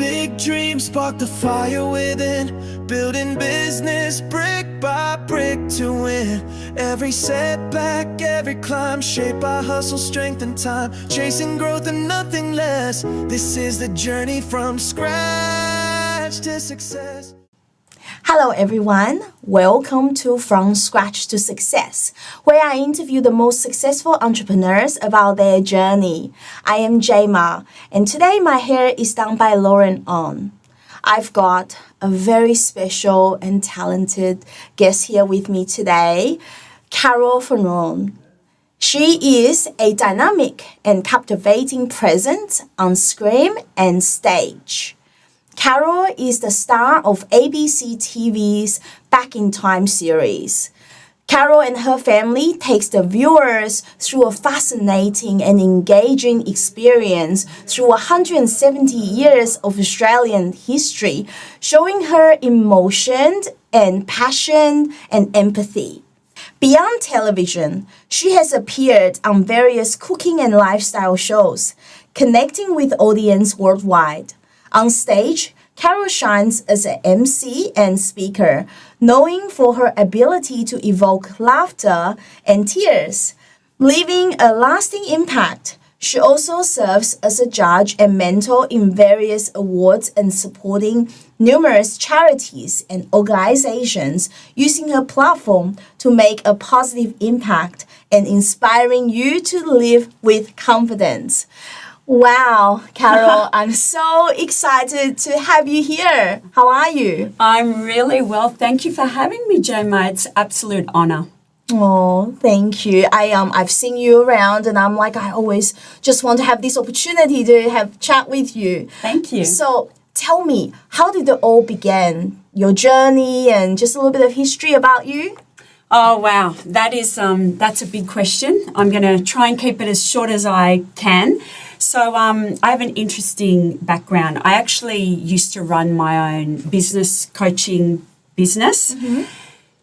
big dream, spark the fire within. Building business brick by brick to win. Every setback, every climb, shape our hustle, strength and time. Chasing growth and nothing less. This is the journey from scratch to success. Hello everyone, welcome to From Scratch to Success, where I interview the most successful entrepreneurs about their journey. I am Jayma, and today my hair is done by Lauren On. I've got a very special and talented guest here with me today, Ferrone. She is a dynamic and captivating presence on screen and stage. Carol is the star of ABC TV's Back in Time series. Carol and her family takes the viewers through a fascinating and engaging experience through 170 years of Australian history, showing her emotion and passion and empathy. Beyond television, she has appeared on various cooking and lifestyle shows, connecting with audience worldwide. On stage, Carol shines as an MC and speaker, known for her ability to evoke laughter and tears, leaving a lasting impact. She also serves as a judge and mentor in various awards and supporting numerous charities and organizations, using her platform to make a positive impact and inspiring you to live with confidence. Wow, Carol, I'm so excited to have you here. How are you? I'm really well. Thank you for having me, Jayma. It's absolute honor. Oh, thank you. I've seen you around and I'm like, I always just want to have this opportunity to have chat with you. Thank you. So tell me, how did it all begin? Your journey and just a little bit of history about you? Oh, wow. That's a big question. I'm going to try and keep it as short as I can. So I have an interesting background. I actually used to run my own business coaching business,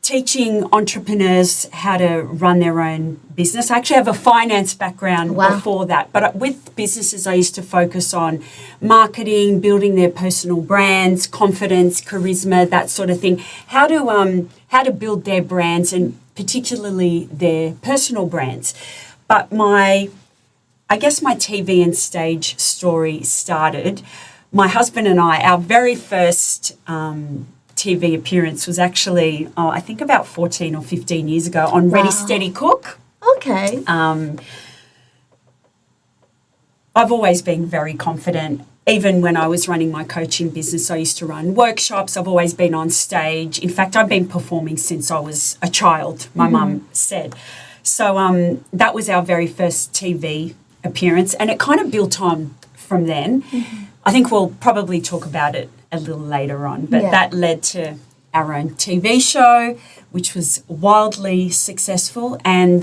teaching entrepreneurs how to run their own business. I actually have a finance background before that. But with businesses, I used to focus on marketing, building their personal brands, confidence, charisma, that sort of thing. How to build their brands and particularly their personal brands. But I guess my TV and stage story started. My husband and I, our very first TV appearance was actually, I think about 14 or 15 years ago on Ready, Steady, Cook. Okay. I've always been very confident. Even when I was running my coaching business, I used to run workshops. I've always been on stage. In fact, I've been performing since I was a child, my mum said. So that was our very first TV appearance, and it kind of built on from then. I think we'll probably talk about it a little later on, but that led to our own TV show, which was wildly successful and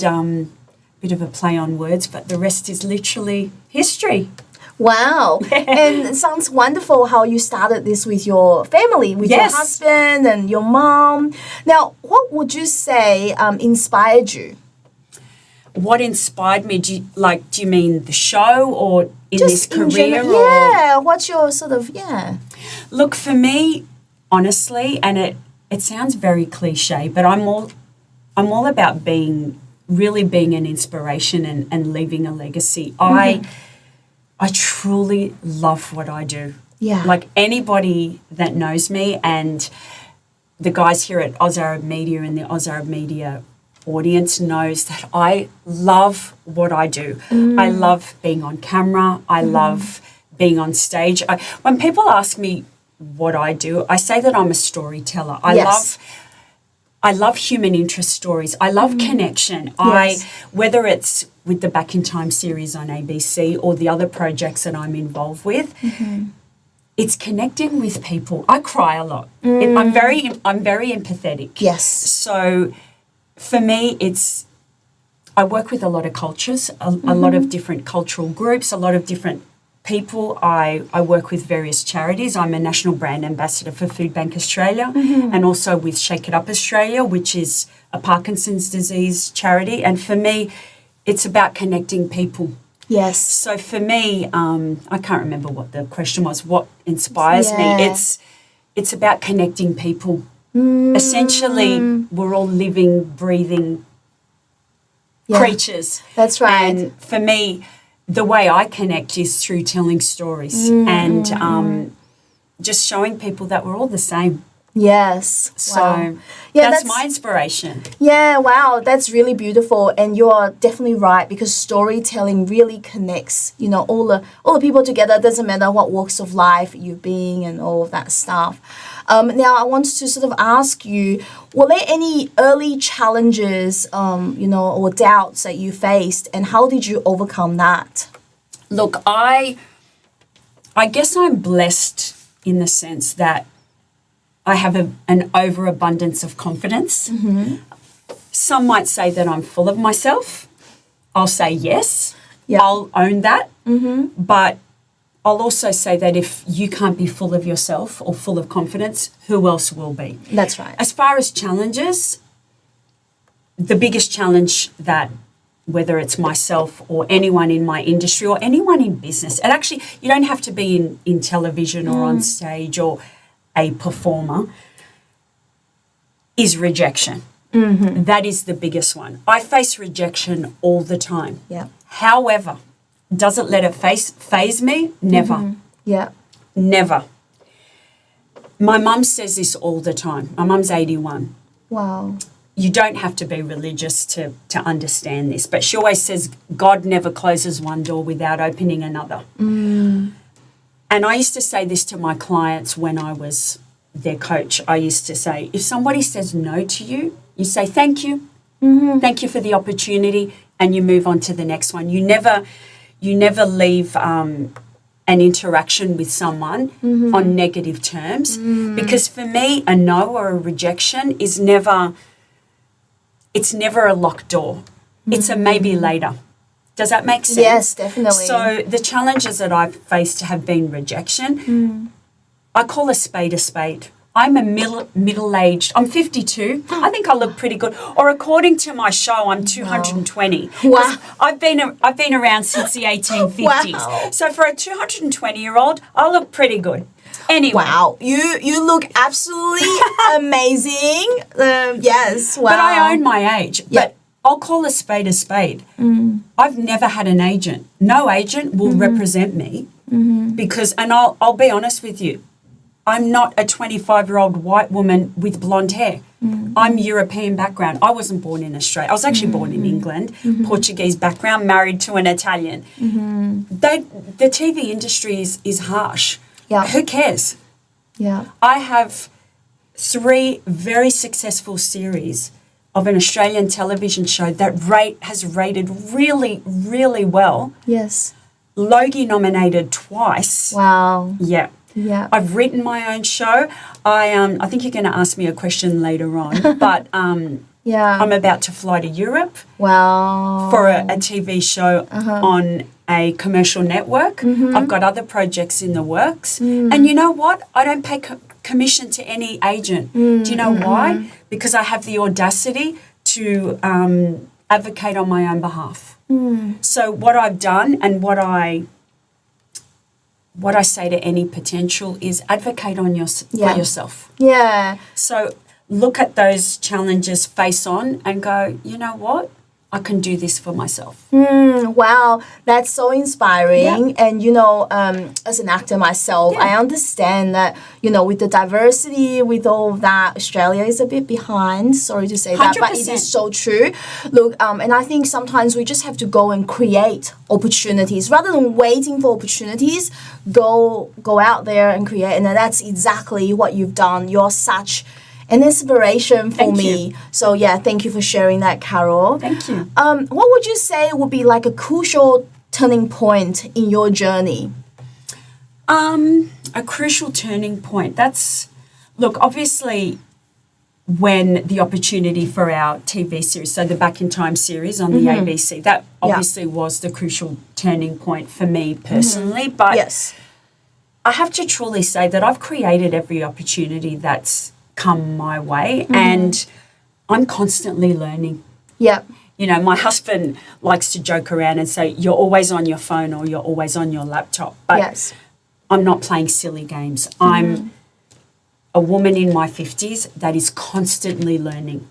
bit of a play on words, but the rest is literally history. Wow. And it sounds wonderful how you started this with your family, with your husband and your mom. Now, what would you say inspired you? What inspired me? Do you mean the show or in Just this career? Yeah. What's your sort of, Look, for me, honestly, and it sounds very cliche, but I'm all about really being an inspiration and leaving a legacy. I truly love what I do. Yeah. Like anybody that knows me and the guys here at Oz Arab Media and the Oz Arab Media audience knows that I love what I do. I love being on camera. I love being on stage. When people ask me what I do, I say that I'm a storyteller. I love human interest stories. I love connection. Whether it's with the Back in Time series on ABC or the other projects that I'm involved with, it's connecting with people. I cry a lot. I'm very empathetic. Yes. So for me, I work with a lot of cultures, a lot of different cultural groups, a lot of different people. I work with various charities. I'm a national brand ambassador for Food Bank Australia and also with Shake It Up Australia, which is a Parkinson's disease charity. And for me, it's about connecting people. Yes. So for me, I can't remember what the question was. What inspires me? It's about connecting people. Essentially, we're all living, breathing creatures. That's right. And for me, the way I connect is through telling stories and just showing people that we're all the same. Yes. So wow. that's my inspiration. Yeah, wow, that's really beautiful, and you are definitely right, because storytelling really connects, you know, all the people together. It doesn't matter what walks of life you've been and all of that stuff. Now I want to sort of ask you, were there any early challenges, you know, or doubts that you faced, and how did you overcome that? Look, I guess I'm blessed in the sense that I have an overabundance of confidence. Some might say that I'm full of myself. I'll say yes. Yeah. I'll own that. But I'll also say that if you can't be full of yourself or full of confidence, who else will be? That's right. As far as challenges, the biggest challenge that whether it's myself or anyone in my industry or anyone in business, and actually you don't have to be in television or on stage or a performer, is rejection. That is the biggest one. I face rejection all the time. Yeah. However, does it let it faze me? Never. Yeah. Never. My mum says this all the time. My mum's 81. Wow. You don't have to be religious to understand this, but she always says God never closes one door without opening another. And I used to say this to my clients when I was their coach. I used to say, if somebody says no to you, you say thank you. Thank you for the opportunity, and you move on to the next one. You never leave an interaction with someone on negative terms, because for me, a no or a rejection is never a locked door. It's a maybe later. Does that make sense? Yes, definitely. So the challenges that I've faced have been rejection. I call a spade a spade. I'm a middle-aged. I'm 52. I think I look pretty good. Or according to my show, I'm 220. Wow. I've been around since the 1850s. Wow. So for a 220-year-old, I look pretty good. Anyway. Wow, you look absolutely amazing. Yes, wow. But I own my age. Yeah. But I'll call a spade a spade. I've never had an agent. No agent will represent me because, and I'll be honest with you, I'm not a 25-year-old white woman with blonde hair. I'm European background. I wasn't born in Australia. I was actually born in England, Portuguese background, married to an Italian. The TV industry is harsh. Yeah. Who cares? Yeah. I have 3 very successful series of an Australian television show that has rated really, really well. Yes. Logie nominated twice. Wow. Yeah. Yeah. I've written my own show. I think you're going to ask me a question later on, but yeah. I'm about to fly to Europe Wow. for a TV show on a commercial network. I've got other projects in the works. And you know what? I don't pay commission to any agent. Do you know why? Because I have the audacity to advocate on my own behalf. So what I've done and what I say to any potential is advocate for yourself. Yeah. So look at those challenges face on and go, you know what? I can do this for myself. Wow, that's so inspiring. Yeah. And, you know, as an actor myself, I understand that, you know, with the diversity, with all of that, Australia is a bit behind. Sorry to say that, but it 100%. is so true. Look, and I think sometimes we just have to go and create opportunities rather than waiting for opportunities. Go out there and create, and that's exactly what you've done. You're such an inspiration for Thank me. you. So yeah, thank you for sharing that, Carol. Thank you. What would you say would be like a crucial turning point in your journey? A crucial turning point. Look, obviously when the opportunity for our TV series, so the Back in Time series on the ABC, that obviously was the crucial turning point for me personally. But Yes. I have to truly say that I've created every opportunity that's come my way and I'm constantly learning. Yeah. You know, my husband likes to joke around and say, you're always on your phone or you're always on your laptop. But Yes. I'm not playing silly games. I'm a woman in my 50s that is constantly learning,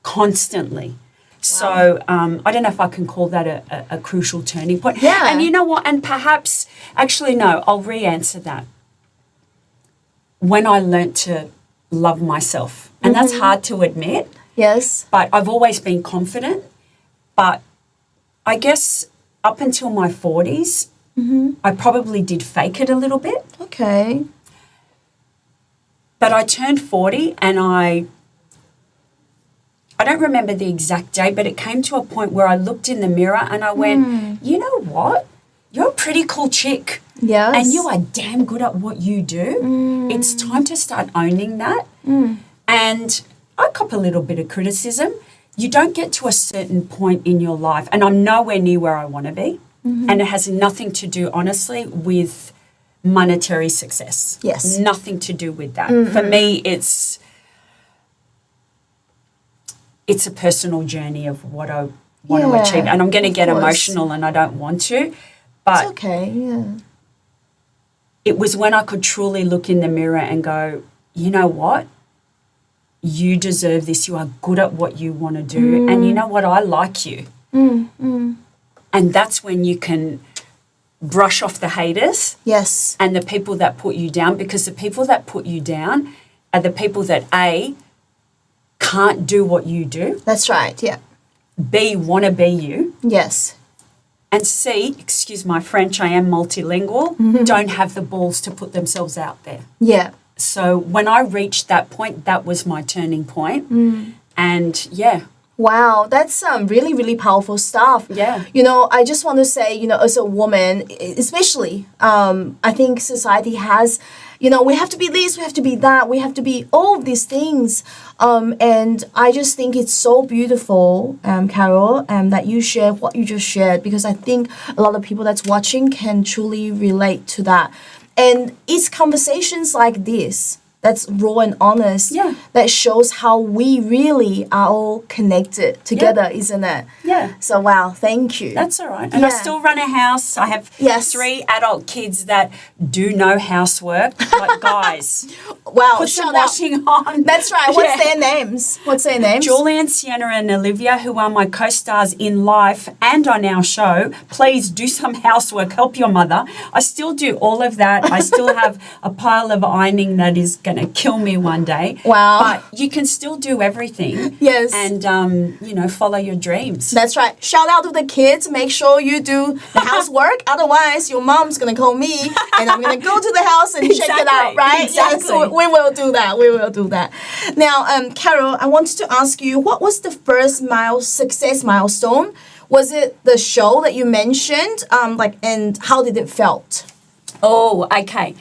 constantly. So I don't know if I can call that a crucial turning point. Yeah. And you know what? And perhaps, actually, no, I'll re-answer that. When I learnt to love myself, and that's hard to admit, Yes. but I've always been confident. But I guess up until my 40s, I probably did fake it a little bit. Okay. But I turned 40 and I don't remember the exact day, but it came to a point where I looked in the mirror and I went, you know what? You're a pretty cool chick. Yes. And you are damn good at what you do. It's time to start owning that. And I cop a little bit of criticism. You don't get to a certain point in your life, and I'm nowhere near where I want to be. And it has nothing to do, honestly, with monetary success. Yes. Nothing to do with that. For me, it's a personal journey of what I want to Yeah, achieve. And I'm going to of get course. emotional and I don't want to. But It's okay. Yeah. it was when I could truly look in the mirror and go, you know what? You deserve this. You are good at what you want to do. And you know what? I like you. And that's when you can brush off the haters Yes. and the people that put you down, because the people that put you down are the people that A, can't do what you do, That's right. Yeah. B, want to be you, Yes. and C, excuse my French, I am multilingual, don't have the balls to put themselves out there. Yeah. So when I reached that point, that was my turning point. And yeah, Wow, that's really, really powerful stuff. Yeah. You know, I just want to say, you know, as a woman, especially, I think society has, you know, we have to be this, we have to be that, we have to be all of these things. And I just think it's so beautiful, Carol, that you share what you just shared, because I think a lot of people that's watching can truly relate to that. And it's conversations like this that's raw and honest, Yeah. that shows how we really are all connected together, isn't it? Yeah. So, wow, thank you. That's all right. And I Yeah. still run a house. I have Yes. 3 adult kids that do no housework. Like, guys, wow, put some shout out. washing on. That's right. What's Yeah. their names? What's their names? Julian, Sienna, and Olivia, who are my co-stars in life and on our show. Please do some housework. Help your mother. I still do all of that. I still have a pile of ironing that is going to kill me one day. Wow. But you can still do everything. Yes. And, you know, follow your dreams. That's right. Shout out to the kids. Make sure you do the housework. Otherwise, your mom's going to call me and I'm going to go to the house and check it out, Exactly. right? Exactly. Yes, we will do that. We will do that. Now, Carol, I wanted to ask you, what was the first success milestone? Was it the show that you mentioned? And how did it felt? Oh, okay.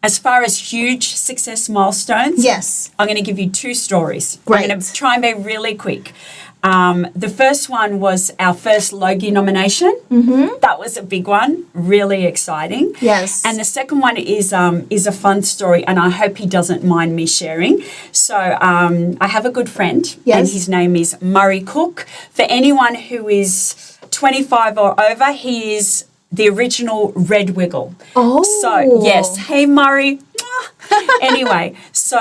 As far as huge success milestones, Yes. I'm going to give you 2 stories. Great. I'm going to try and be really quick. The first one was our first Logie nomination. That was a big one, really exciting. Yes. And the second one is a fun story, and I hope he doesn't mind me sharing. So I have a good friend, Yes. and his name is Murray Cook. For anyone who is 25 or over, he is the original Red Wiggle. Oh. So, yes. Hey, Murray. Anyway, so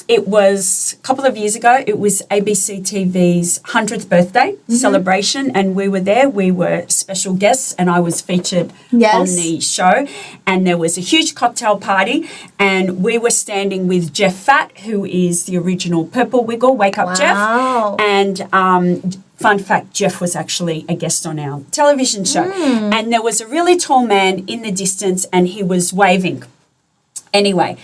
it was a couple of years ago, it was ABC TV's 100th birthday celebration, and we were there. We were special guests, and I was featured Yes. on the show. And there was a huge cocktail party, and we were standing with Jeff Fatt, who is the original Purple Wiggle, Wake Up Wow. Jeff. And fun fact, Jeff was actually a guest on our television show. And there was a really tall man in the distance, and he was waving. Anyway,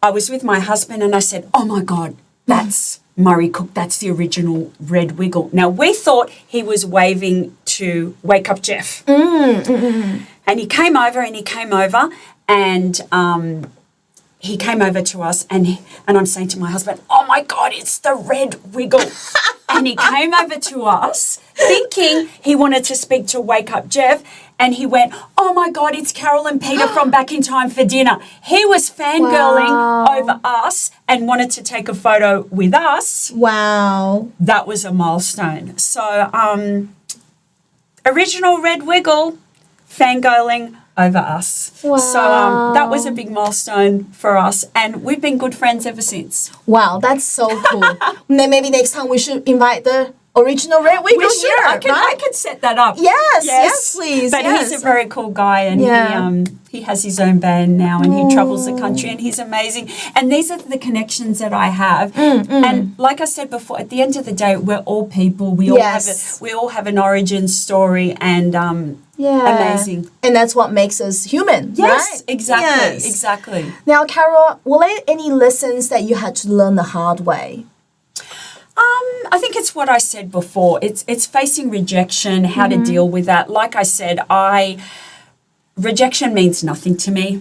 I was with my husband and I said, oh my God, that's Murray Cook. That's the original Red Wiggle. Now, we thought he was waving to Wake Up Jeff. And he came over and he came over to us and I'm saying to my husband, oh my God, it's the Red Wiggle. And he came over to us thinking he wanted to speak to Wake Up Jeff. and he went, "Oh my God, it's Carol and Peter from Back in Time for dinner." He was fangirling over us and wanted to take a photo with us. Wow. That was a milestone. So, original Red Wiggle fangirling over us. Wow. So that was a big milestone for us, and we've been good friends ever since. Wow, that's so cool. Then maybe next time we should invite the original Red Wiggle We should. here, I right? can set that up. Yes, please. But yes. he's a very cool guy, and he has his own band now, and he travels the country, and he's amazing. And these are the connections that I have. And like I said before, at the end of the day, we're all people. We all have an origin story, and amazing. And that's what makes us human, Yes, right? exactly, Yes. exactly. Now, Carol, were there any lessons that you had to learn the hard way? I think it's what I said before. It's facing rejection, how to deal with that. Like I said, rejection means nothing to me.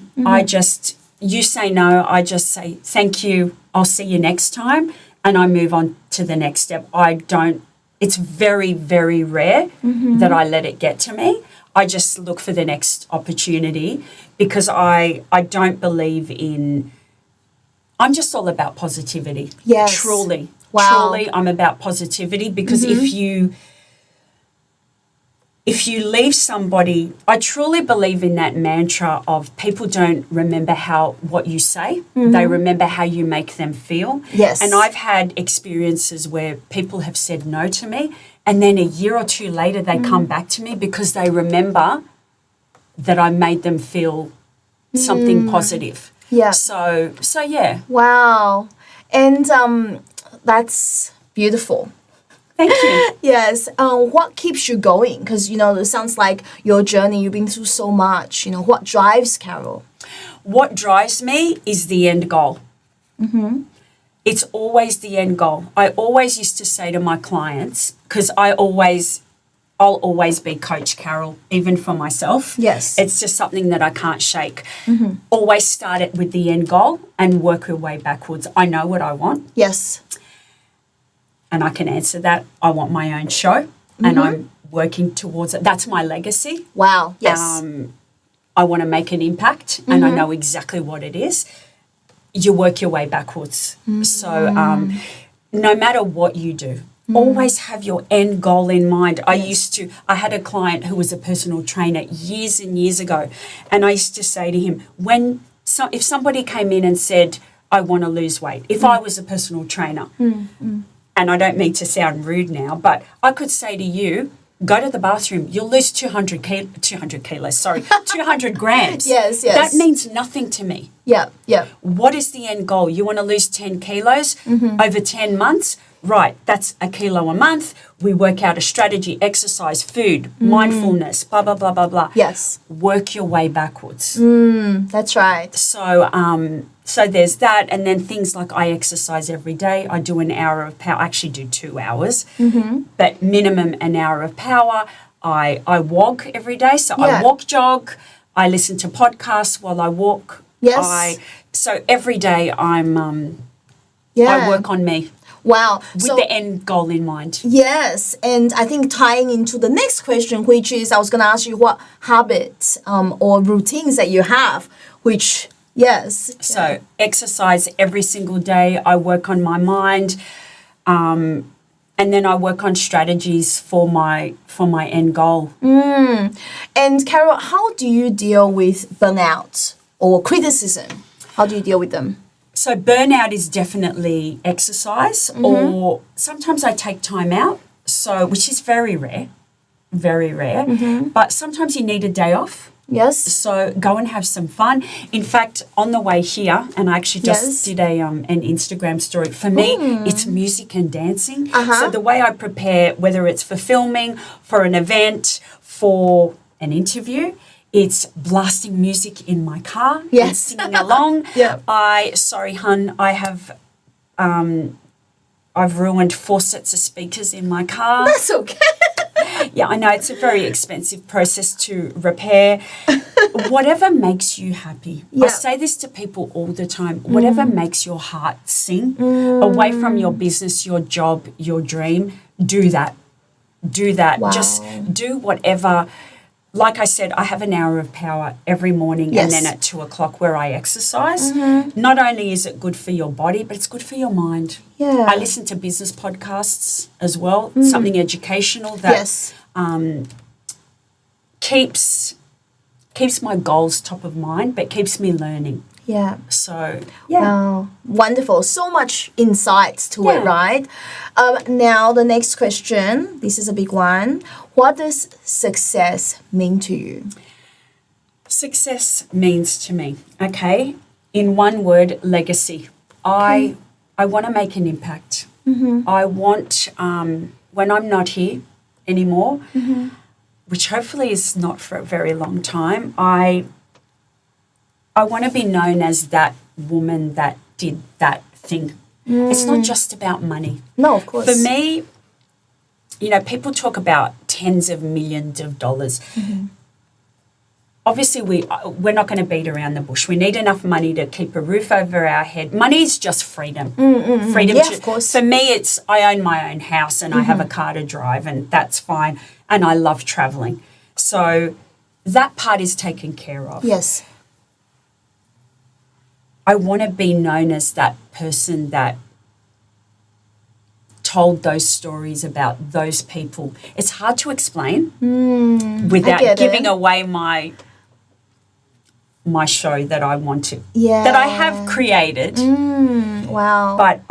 You say no, I just say thank you, I'll see you next time, and I move on to the next step. It's very, very rare that I let it get to me. I just look for the next opportunity, because I don't believe in, I'm just all about positivity. Yes. Truly. Wow. Truly, I'm about positivity, because if you leave somebody, I truly believe in that mantra of people don't remember what you say, they remember how you make them feel. Yes. And I've had experiences where people have said no to me, and then a year or two later they come back to me because they remember that I made them feel something positive. Yeah. So yeah. Wow. And that's beautiful. Thank you. Yes. What keeps you going? Because, it sounds like your journey, you've been through so much. What drives Carol? What drives me is the end goal. It's always the end goal. I always used to say to my clients, because I'll always be Coach Carol, even for myself. Yes. It's just something that I can't shake. Always start it with the end goal and work your way backwards. I know what I want. Yes. And I can answer that. I want my own show, and I'm working towards it. That's my legacy. Wow. Yes. I want to make an impact, and I know exactly what it is. You work your way backwards. So no matter what you do, always have your end goal in mind. I had a client who was a personal trainer years and years ago, and I used to say to him, if somebody came in and said, I want to lose weight, if I was a personal trainer, and I don't mean to sound rude now, but I could say to you, go to the bathroom, you'll lose 200 grams. Yes. That means nothing to me. Yeah. What is the end goal? You want to lose 10 kilos over 10 months? Right, that's a kilo a month. We work out a strategy, exercise, food, mindfulness, blah, blah, blah, blah, blah. Yes. Work your way backwards. That's right. So there's that, and then things like I exercise every day. I do an hour of power. I actually do 2 hours, but minimum an hour of power. I walk every day, so I walk, jog. I listen to podcasts while I walk. Yes. So every day I work on me. Wow. With the end goal in mind. Yes, and I think tying into the next question, which is I was going to ask you what habits or routines that you have, which, yes. So exercise every single day. I work on my mind, and then I work on strategies for my end goal. And Carol, how do you deal with burnout or criticism? How do you deal with them? So burnout is definitely exercise, or sometimes I take time out, which is very rare, but sometimes you need a day off. Yes. So go and have some fun. In fact, on the way here, and I actually just did an Instagram story. For me, it's music and dancing. So the way I prepare, whether it's for filming, for an event, for an interview, it's blasting music in my car and singing along. Sorry, hun, I've ruined 4 sets of speakers in my car. That's okay. Yeah, I know it's a very expensive process to repair. Whatever makes you happy. I say this to people all the time. Whatever makes your heart sing, away from your business, your job, your dream, do that. Do that. Wow. Just do whatever like I said, I have an hour of power every morning and then at 2:00 where I exercise. Not only is it good for your body, but it's good for your mind. Yeah. I listen to business podcasts as well, something educational that keeps my goals top of mind, but keeps me learning. Yeah. So, Wow, wonderful. So much insights to it, right? Now, the next question. This is a big one. What does success mean to you? Success means to me, okay, in one word, legacy. I want to make an impact. I want, when I'm not here anymore, which hopefully is not for a very long time, I want to be known as that woman that did that thing. It's not just about money. No, of course. For me, you know, people talk about tens of millions of dollars. Obviously, we're not going to beat around the bush. We need enough money to keep a roof over our head. Money is just freedom. Freedom. Yeah, of course. For me, it's I own my own house and I have a car to drive, and that's fine. And I love traveling. So that part is taken care of. Yes. I want to be known as that person that told those stories about those people. It's hard to explain without giving away my show that I want to, that I have created. Wow. But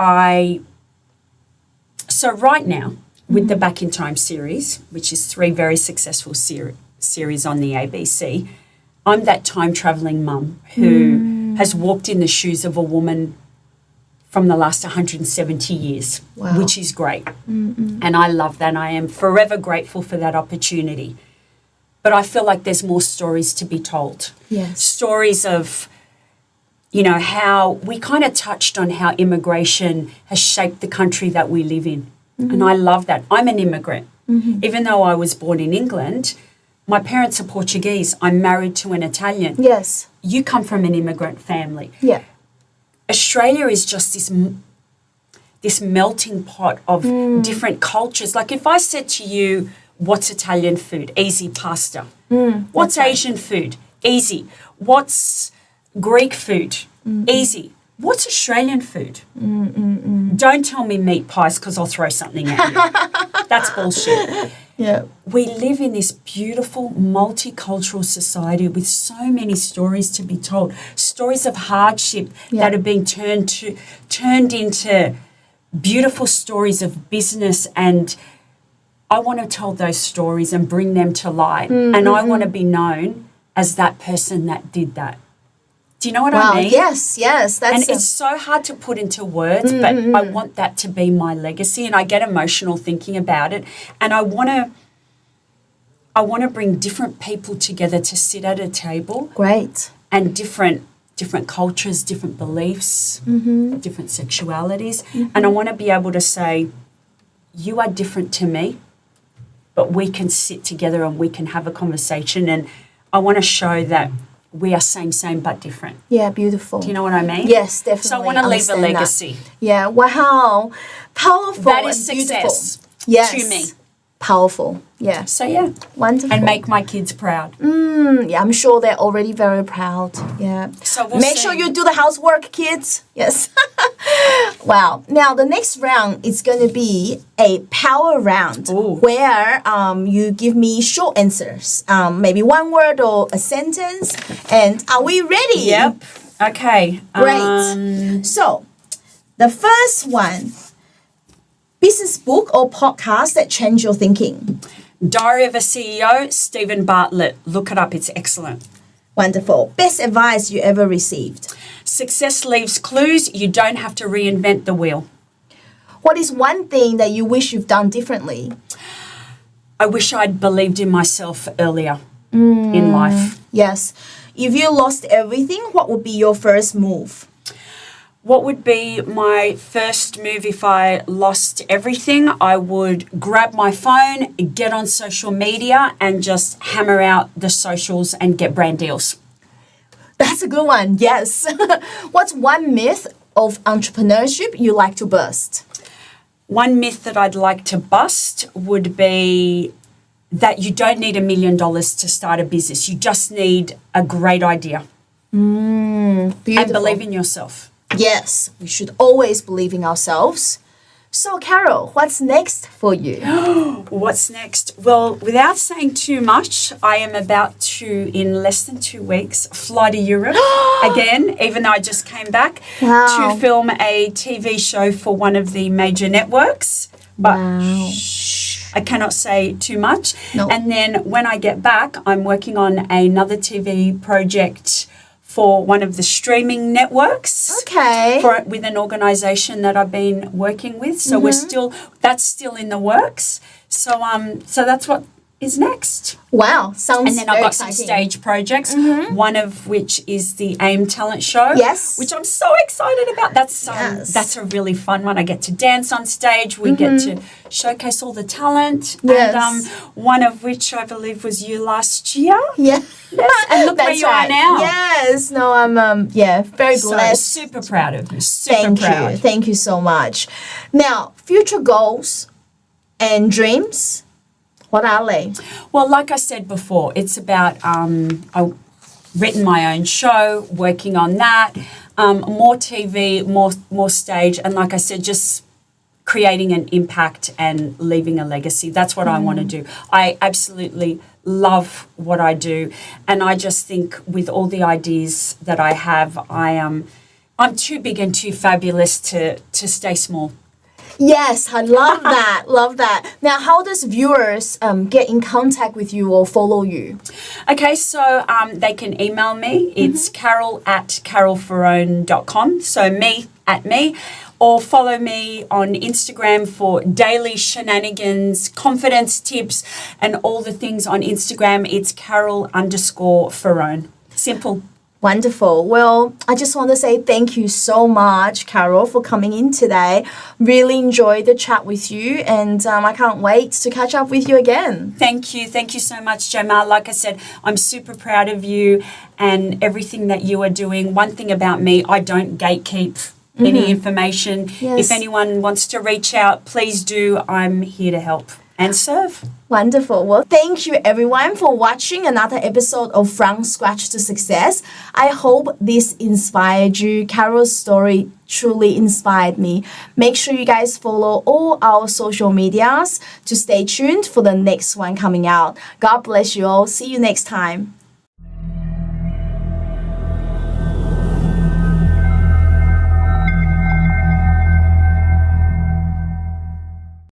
so right now, with the Back in Time series, which is 3 very successful series on the ABC, I'm that time-travelling mum who has walked in the shoes of a woman from the last 170 years, which is great. And I love that. I am forever grateful for that opportunity. But I feel like there's more stories to be told. Yes. Stories of, you know, how we kind of touched on how immigration has shaped the country that we live in. And I love that. I'm an immigrant. Even though I was born in England, my parents are Portuguese. I'm married to an Italian. Yes. You come from an immigrant family. Yeah. Australia is just this melting pot of different cultures. Like if I said to you, what's Italian food? Easy, pasta. What's Asian food? Easy. What's Greek food? Easy. What's Australian food? Don't tell me meat pies because I'll throw something at you. That's bullshit. Yeah. We live in this beautiful multicultural society with so many stories to be told, stories of hardship that have been turned into beautiful stories of business, and I want to tell those stories and bring them to light, and I want to be known as that person that did that. Do you know what I mean? Yes, yes. And it's so hard to put into words, but I want that to be my legacy, and I get emotional thinking about it. And I want to bring different people together to sit at a table. Great. And different cultures, different beliefs, different sexualities. And I want to be able to say, you are different to me, but we can sit together and we can have a conversation. And I want to show that we are same, but different. Yeah, beautiful. Do you know what I mean? Yes, definitely. So I want to leave a legacy. Yeah, wow. Powerful. That is and beautiful. success Yes. to me. Powerful. Yeah. So yeah. Wonderful. And make my kids proud. Yeah, I'm sure they're already very proud. Yeah. So we'll Make see. sure you do the housework, kids. Yes. Wow. Now the next round is going to be a power round where you give me short answers, maybe one word or a sentence. And are we ready? Yep. Okay. Great. So the first one. Business book or podcast that changed your thinking? Diary of a CEO, Stephen Bartlett. Look it up. It's excellent. Wonderful. Best advice you ever received? Success leaves clues. You don't have to reinvent the wheel. What is one thing that you wish you've done differently? I wish I'd believed in myself earlier in life. Yes. If you lost everything, what would be your first move? What would be my first move if I lost everything? I would grab my phone, get on social media, and just hammer out the socials and get brand deals. That's a good one, yes. What's one myth of entrepreneurship you like to burst? One myth that I'd like to bust would be that you don't need $1 million to start a business. You just need a great idea. Beautiful. And believe in yourself. Yes, we should always believe in ourselves. So, Carol, what's next for you? What's next? Well, without saying too much, I am about to, in less than 2 weeks, fly to Europe again, even though I just came back, Wow. to film a TV show for one of the major networks. But Wow. I cannot say too much. No. And then when I get back, I'm working on another TV project for one of the streaming networks. Okay. With an organisation that I've been working with. So that's still in the works. So that's what is next. Wow, sounds And then I've very got some exciting. stage projects, one of which is the AIM talent show. Yes. Which I'm so excited about. Yes. That's a really fun one. I get to dance on stage. We get to showcase all the talent. Yes. And one of which I believe was you last year. Yeah. Yes. And look where That's you right. are now. Yes. No, I'm very So blessed. super proud of you. Super Thank proud. you. Thank you so much. Now, future goals and dreams, what are they? Well, like I said before, it's about I've written my own show, working on that, more TV, more stage, and like I said, just creating an impact and leaving a legacy. That's what I want to do. I absolutely love what I do, and I just think with all the ideas that I have, I'm too big and too fabulous to stay small. Yes, I love that. Love that. Now, how does viewers get in contact with you or follow you? Okay, so they can email me. It's carol@carolferrone.com. So me at me. Or follow me on Instagram for daily shenanigans, confidence tips, and all the things on Instagram. It's Carol_Ferrone. Simple. Wonderful. Well, I just want to say thank you so much, Carol, for coming in today. Really enjoyed the chat with you, and I can't wait to catch up with you again. Thank you. Thank you so much, Gemma. Like I said, I'm super proud of you and everything that you are doing. One thing about me, I don't gatekeep any information. Yes. If anyone wants to reach out, please do. I'm here to help and serve. Wonderful. Well, thank you everyone for watching another episode of From Scratch to Success. I hope this inspired you. Carol's story truly inspired me. Make sure you guys follow all our social medias to stay tuned for the next one coming out. God bless you all. See you next time.